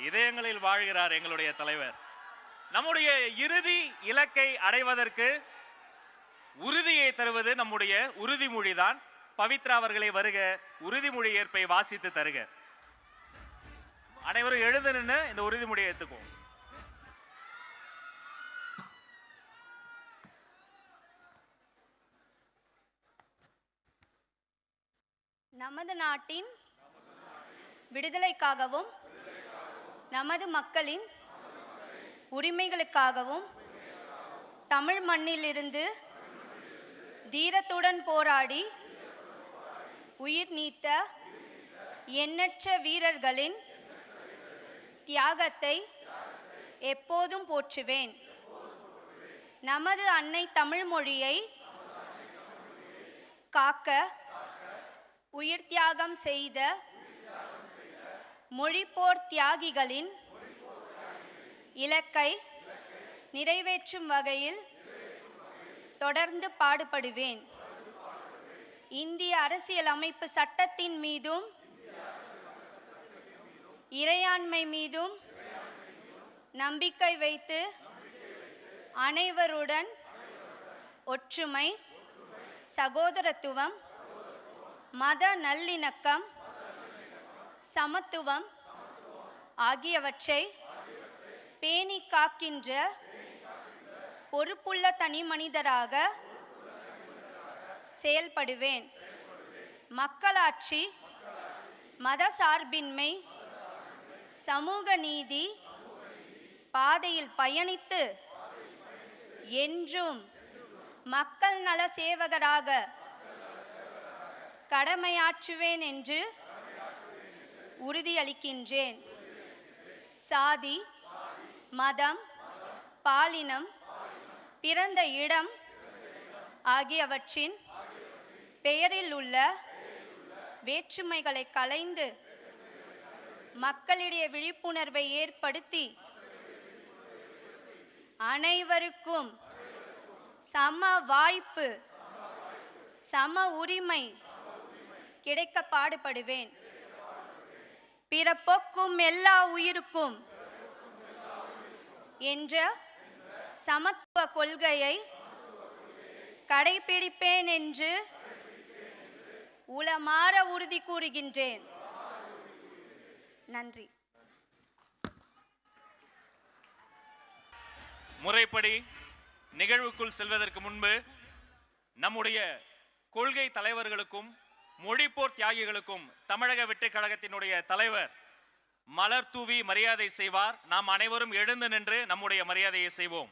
இதயங்களில் வாழ்கிறார் எங்களுடைய தலைவர். நம்முடைய இறுதி இலக்கை அடைவதற்கு உறுதியை தருவது நம்முடைய உறுதிமொழிதான். பவித்ரா அவர்களை வருக, உறுதிமொழி ஏற்பை வாசித்து தருக. அனைவரும் எழுந்து நின்று இந்த உறுதிமொழியை ஏற்றுக்குவோம். நமது நாட்டின் விடுதலைக்காகவும் நமது மக்களின் உரிமைகளுக்காகவும் தமிழ் மண்ணிலிருந்து தீரத்துடன் போராடி உயிர் நீத்த எண்ணற்ற வீரர்களின் தியாகத்தை எப்போதும் போற்றுவேன். நமது அன்னை தமிழ் மொழியை காக்க உயிர் தியாகம் செய்த மொழிப்போர் தியாகிகளின் இலக்கை நிறைவேற்றும் வகையில் தொடர்ந்து பாடுபடுவேன். இந்திய அரசியலமைப்பு சட்டத்தின் மீதும் இறையாண்மை மீதும் நம்பிக்கை வைத்து அனைவருடன் ஒற்றுமை, சகோதரத்துவம், மத நல்லிணக்கம், சமத்துவம் ஆகியவற்றை பேணி காக்கின்ற பொறுப்புள்ள தனி மனிதராக செயல்படுவேன். மக்களாட்சி, மத சார்பின்மை, சமூக நீதி பாதையில் பயணித்து என்றும் மக்கள் நல சேவகராக கடமையாற்றுவேன் என்று உறுதியளிக்கின்றேன். சாதி, மதம், பாலினம், பிறந்த இடம் ஆகியவற்றின் பெயரில் உள்ள வேற்றுமைகளை களைந்து மக்களிடையே விழிப்புணர்வை ஏற்படுத்தி அனைவருக்கும் சம வாய்ப்பு, சம உரிமை கிடைக்க பாடுபடுவேன். பிறப்போக்கும் எல்லா உயிருக்கும் என்ற சமத்துவ கொள்கையை கடைபிடிப்பேன் என்று உளமாற உறுதி கூறுகின்றேன். நன்றி. முறைப்படி நிகழ்வுக்குள் செல்வதற்கு முன்பு நம்முடைய கொள்கை தலைவர்களுக்கும் மொழிப்போர் தியாகிகளுக்கும் தமிழக வெற்றிக் கழகத்தினுடைய தலைவர் மலர் தூவி மரியாதை செய்வார். நாம் அனைவரும் எழுந்து நின்று நம்முடைய மரியாதையை செய்வோம்.